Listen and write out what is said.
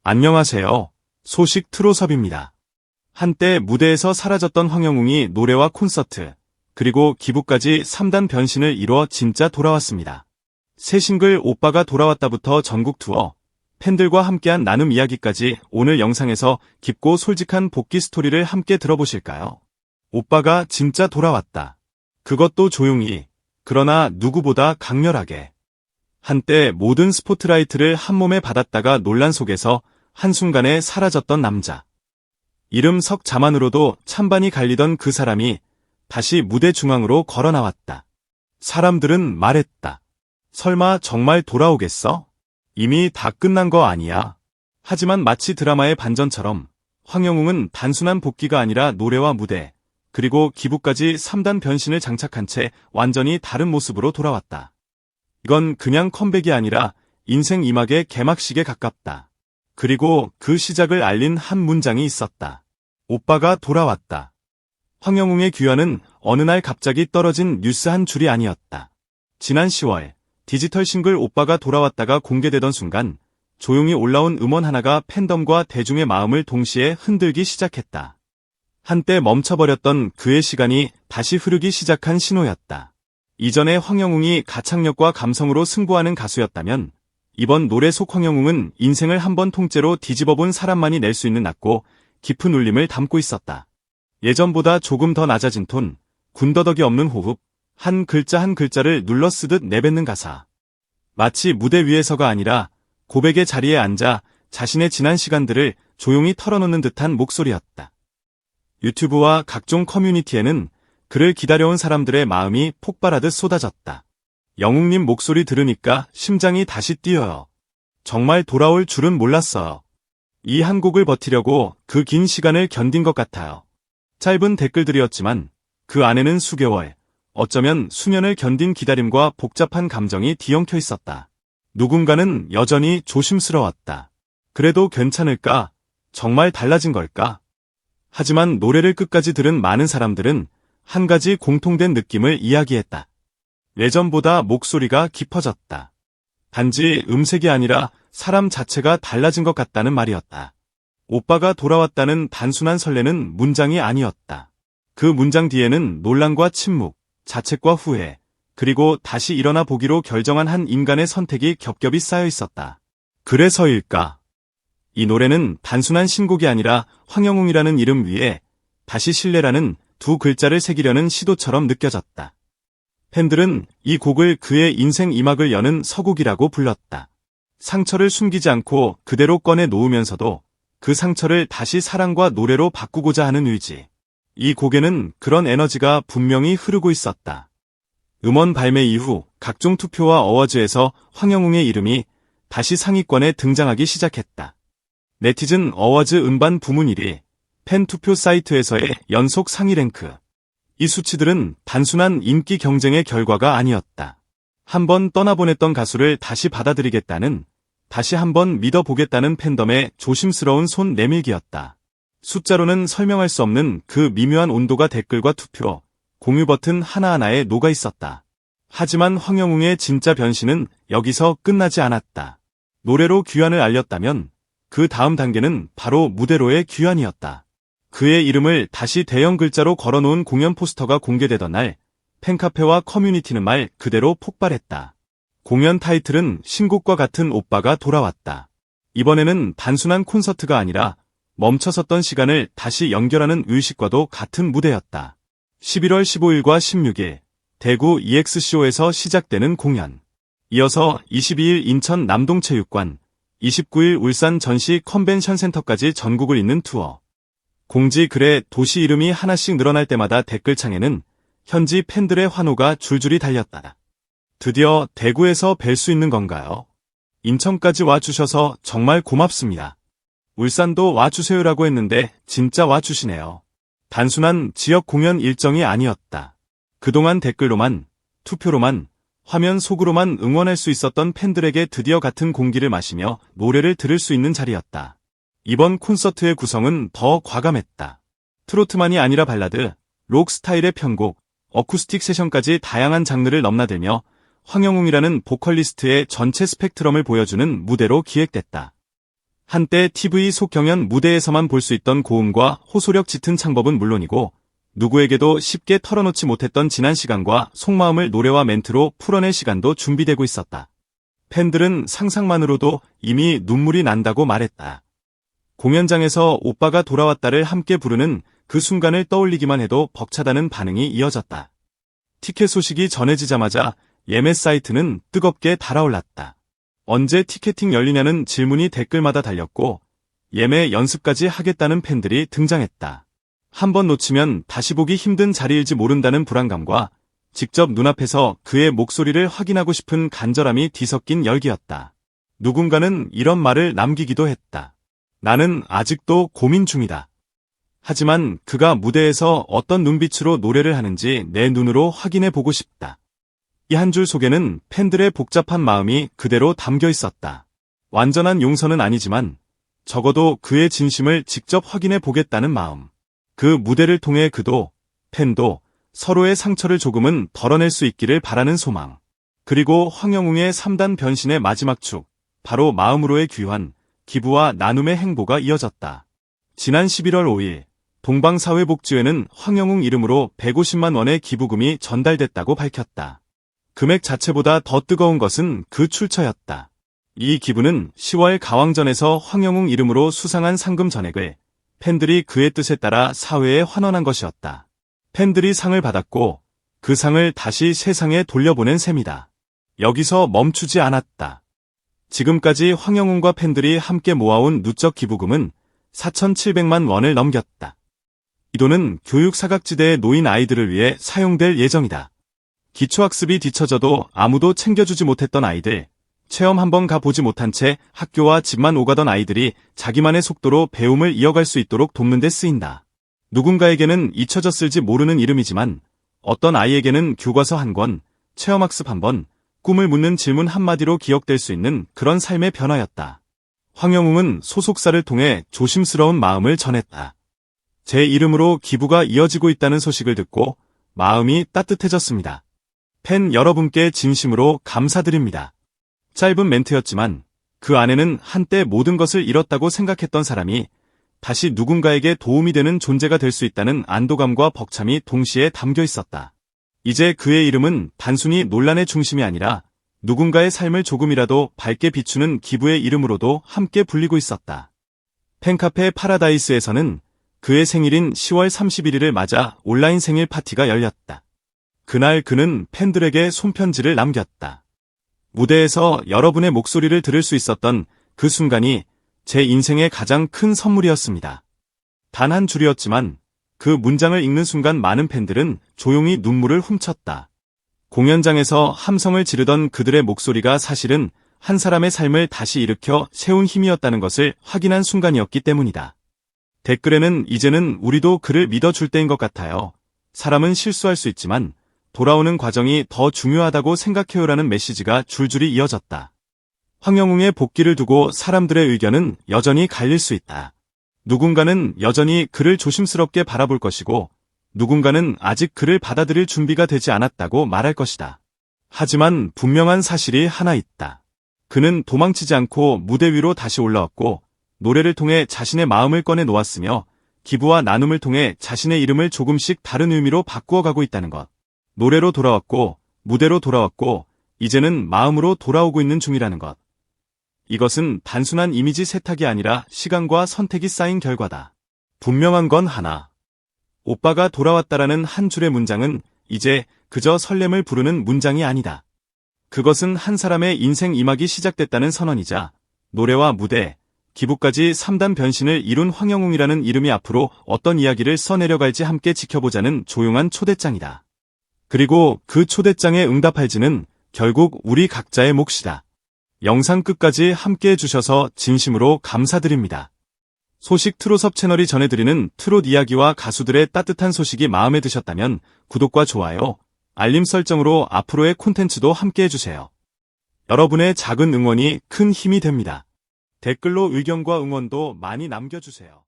안녕하세요. 소식 트로섭입니다. 한때 무대에서 사라졌던 황영웅이 노래와 콘서트, 그리고 기부까지 3단 변신을 이뤄 진짜 돌아왔습니다. 새 싱글 오빠가 돌아왔다부터 전국 투어, 팬들과 함께한 나눔 이야기까지 오늘 영상에서 깊고 솔직한 복귀 스토리를 함께 들어보실까요? 오빠가 진짜 돌아왔다. 그것도 조용히, 그러나 누구보다 강렬하게. 한때 모든 스포트라이트를 한몸에 받았다가 논란 속에서 한순간에 사라졌던 남자. 이름 석자만으로도 찬반이 갈리던 그 사람이 다시 무대 중앙으로 걸어 나왔다. 사람들은 말했다. 설마 정말 돌아오겠어? 이미 다 끝난 거 아니야? 하지만 마치 드라마의 반전처럼 황영웅은 단순한 복귀가 아니라 노래와 무대, 그리고 기부까지 3단 변신을 장착한 채 완전히 다른 모습으로 돌아왔다. 이건 그냥 컴백이 아니라 인생 2막의 개막식에 가깝다. 그리고 그 시작을 알린 한 문장이 있었다. 오빠가 돌아왔다. 황영웅의 귀환은 어느 날 갑자기 떨어진 뉴스 한 줄이 아니었다. 지난 10월 디지털 싱글 오빠가 돌아왔다가 공개되던 순간 조용히 올라온 음원 하나가 팬덤과 대중의 마음을 동시에 흔들기 시작했다. 한때 멈춰버렸던 그의 시간이 다시 흐르기 시작한 신호였다. 이전에 황영웅이 가창력과 감성으로 승부하는 가수였다면 이번 노래 속 황영웅은 인생을 한번 통째로 뒤집어본 사람만이 낼 수 있는 낮고 깊은 울림을 담고 있었다. 예전보다 조금 더 낮아진 톤, 군더더기 없는 호흡, 한 글자 한 글자를 눌러 쓰듯 내뱉는 가사. 마치 무대 위에서가 아니라 고백의 자리에 앉아 자신의 지난 시간들을 조용히 털어놓는 듯한 목소리였다. 유튜브와 각종 커뮤니티에는 그를 기다려온 사람들의 마음이 폭발하듯 쏟아졌다. 영웅님 목소리 들으니까 심장이 다시 뛰어요. 정말 돌아올 줄은 몰랐어요. 이 한 곡을 버티려고 그 긴 시간을 견딘 것 같아요. 짧은 댓글들이었지만 그 안에는 수개월, 어쩌면 수년을 견딘 기다림과 복잡한 감정이 뒤엉켜 있었다. 누군가는 여전히 조심스러웠다. 그래도 괜찮을까? 정말 달라진 걸까? 하지만 노래를 끝까지 들은 많은 사람들은 한 가지 공통된 느낌을 이야기했다. 예전보다 목소리가 깊어졌다. 단지 음색이 아니라 사람 자체가 달라진 것 같다는 말이었다. 오빠가 돌아왔다는 단순한 설레는 문장이 아니었다. 그 문장 뒤에는 논란과 침묵, 자책과 후회, 그리고 다시 일어나 보기로 결정한 한 인간의 선택이 겹겹이 쌓여 있었다. 그래서일까? 이 노래는 단순한 신곡이 아니라 황영웅이라는 이름 위에 다시 신뢰라는 두 글자를 새기려는 시도처럼 느껴졌다. 팬들은 이 곡을 그의 인생 2막을 여는 서곡이라고 불렀다. 상처를 숨기지 않고 그대로 꺼내 놓으면서도 그 상처를 다시 사랑과 노래로 바꾸고자 하는 의지. 이 곡에는 그런 에너지가 분명히 흐르고 있었다. 음원 발매 이후 각종 투표와 어워즈에서 황영웅의 이름이 다시 상위권에 등장하기 시작했다. 네티즌 어워즈 음반 부문 1위, 팬 투표 사이트에서의 연속 상위 랭크. 이 수치들은 단순한 인기 경쟁의 결과가 아니었다. 한번 떠나보냈던 가수를 다시 받아들이겠다는, 다시 한번 믿어보겠다는 팬덤의 조심스러운 손 내밀기였다. 숫자로는 설명할 수 없는 그 미묘한 온도가 댓글과 투표, 공유 버튼 하나하나에 녹아 있었다. 하지만 황영웅의 진짜 변신은 여기서 끝나지 않았다. 노래로 귀환을 알렸다면 그 다음 단계는 바로 무대로의 귀환이었다. 그의 이름을 다시 대형 글자로 걸어놓은 공연 포스터가 공개되던 날, 팬카페와 커뮤니티는 말 그대로 폭발했다. 공연 타이틀은 신곡과 같은 오빠가 돌아왔다. 이번에는 단순한 콘서트가 아니라 멈춰섰던 시간을 다시 연결하는 의식과도 같은 무대였다. 11월 15일과 16일, 대구 EXCO에서 시작되는 공연. 이어서 22일 인천 남동체육관, 29일 울산 전시 컨벤션센터까지 전국을 잇는 투어. 공지 글에 도시 이름이 하나씩 늘어날 때마다 댓글창에는 현지 팬들의 환호가 줄줄이 달렸다. 드디어 대구에서 뵐 수 있는 건가요? 인천까지 와주셔서 정말 고맙습니다. 울산도 와주세요라고 했는데 진짜 와주시네요. 단순한 지역 공연 일정이 아니었다. 그동안 댓글로만, 투표로만, 화면 속으로만 응원할 수 있었던 팬들에게 드디어 같은 공기를 마시며 노래를 들을 수 있는 자리였다. 이번 콘서트의 구성은 더 과감했다. 트로트만이 아니라 발라드, 록 스타일의 편곡, 어쿠스틱 세션까지 다양한 장르를 넘나들며 황영웅이라는 보컬리스트의 전체 스펙트럼을 보여주는 무대로 기획됐다. 한때 TV 속 경연 무대에서만 볼 수 있던 고음과 호소력 짙은 창법은 물론이고 누구에게도 쉽게 털어놓지 못했던 지난 시간과 속마음을 노래와 멘트로 풀어낼 시간도 준비되고 있었다. 팬들은 상상만으로도 이미 눈물이 난다고 말했다. 공연장에서 오빠가 돌아왔다를 함께 부르는 그 순간을 떠올리기만 해도 벅차다는 반응이 이어졌다. 티켓 소식이 전해지자마자 예매 사이트는 뜨겁게 달아올랐다. 언제 티켓팅 열리냐는 질문이 댓글마다 달렸고 예매 연습까지 하겠다는 팬들이 등장했다. 한번 놓치면 다시 보기 힘든 자리일지 모른다는 불안감과 직접 눈앞에서 그의 목소리를 확인하고 싶은 간절함이 뒤섞인 열기였다. 누군가는 이런 말을 남기기도 했다. 나는 아직도 고민 중이다. 하지만 그가 무대에서 어떤 눈빛으로 노래를 하는지 내 눈으로 확인해 보고 싶다. 이 한 줄 속에는 팬들의 복잡한 마음이 그대로 담겨 있었다. 완전한 용서는 아니지만 적어도 그의 진심을 직접 확인해 보겠다는 마음. 그 무대를 통해 그도, 팬도 서로의 상처를 조금은 덜어낼 수 있기를 바라는 소망. 그리고 황영웅의 3단 변신의 마지막 축, 바로 마음으로의 귀환, 기부와 나눔의 행보가 이어졌다. 지난 11월 5일, 동방사회복지회는 황영웅 이름으로 150만 원의 기부금이 전달됐다고 밝혔다. 금액 자체보다 더 뜨거운 것은 그 출처였다. 이 기부는 10월 가왕전에서 황영웅 이름으로 수상한 상금 전액을 팬들이 그의 뜻에 따라 사회에 환원한 것이었다. 팬들이 상을 받았고 그 상을 다시 세상에 돌려보낸 셈이다. 여기서 멈추지 않았다. 지금까지 황영웅과 팬들이 함께 모아온 누적 기부금은 4,700만 원을 넘겼다. 이 돈은 교육 사각지대에 놓인 아이들을 위해 사용될 예정이다. 기초학습이 뒤처져도 아무도 챙겨주지 못했던 아이들, 체험 한번 가보지 못한 채 학교와 집만 오가던 아이들이 자기만의 속도로 배움을 이어갈 수 있도록 돕는 데 쓰인다. 누군가에게는 잊혀졌을지 모르는 이름이지만 어떤 아이에게는 교과서 한 권, 체험학습 한 번, 꿈을 묻는 질문 한마디로 기억될 수 있는 그런 삶의 변화였다. 황영웅은 소속사를 통해 조심스러운 마음을 전했다. 제 이름으로 기부가 이어지고 있다는 소식을 듣고 마음이 따뜻해졌습니다. 팬 여러분께 진심으로 감사드립니다. 짧은 멘트였지만 그 안에는 한때 모든 것을 잃었다고 생각했던 사람이 다시 누군가에게 도움이 되는 존재가 될 수 있다는 안도감과 벅참이 동시에 담겨 있었다. 이제 그의 이름은 단순히 논란의 중심이 아니라 누군가의 삶을 조금이라도 밝게 비추는 기부의 이름으로도 함께 불리고 있었다. 팬카페 파라다이스에서는 그의 생일인 10월 31일을 맞아 온라인 생일 파티가 열렸다. 그날 그는 팬들에게 손편지를 남겼다. 무대에서 여러분의 목소리를 들을 수 있었던 그 순간이 제 인생의 가장 큰 선물이었습니다. 단 한 줄이었지만 그 문장을 읽는 순간 많은 팬들은 조용히 눈물을 훔쳤다. 공연장에서 함성을 지르던 그들의 목소리가 사실은 한 사람의 삶을 다시 일으켜 세운 힘이었다는 것을 확인한 순간이었기 때문이다. 댓글에는 이제는 우리도 그를 믿어줄 때인 것 같아요. 사람은 실수할 수 있지만 돌아오는 과정이 더 중요하다고 생각해요라는 메시지가 줄줄이 이어졌다. 황영웅의 복귀를 두고 사람들의 의견은 여전히 갈릴 수 있다. 누군가는 여전히 그를 조심스럽게 바라볼 것이고 누군가는 아직 그를 받아들일 준비가 되지 않았다고 말할 것이다. 하지만 분명한 사실이 하나 있다. 그는 도망치지 않고 무대 위로 다시 올라왔고 노래를 통해 자신의 마음을 꺼내 놓았으며 기부와 나눔을 통해 자신의 이름을 조금씩 다른 의미로 바꾸어 가고 있다는 것. 노래로 돌아왔고 무대로 돌아왔고 이제는 마음으로 돌아오고 있는 중이라는 것. 이것은 단순한 이미지 세탁이 아니라 시간과 선택이 쌓인 결과다. 분명한 건 하나. 오빠가 돌아왔다라는 한 줄의 문장은 이제 그저 설렘을 부르는 문장이 아니다. 그것은 한 사람의 인생 이막이 시작됐다는 선언이자 노래와 무대, 기부까지 3단 변신을 이룬 황영웅이라는 이름이 앞으로 어떤 이야기를 써내려갈지 함께 지켜보자는 조용한 초대장이다. 그리고 그 초대장에 응답할지는 결국 우리 각자의 몫이다. 영상 끝까지 함께 해주셔서 진심으로 감사드립니다. 소식 트롯업 채널이 전해드리는 트롯 이야기와 가수들의 따뜻한 소식이 마음에 드셨다면 구독과 좋아요, 알림 설정으로 앞으로의 콘텐츠도 함께 해주세요. 여러분의 작은 응원이 큰 힘이 됩니다. 댓글로 의견과 응원도 많이 남겨주세요.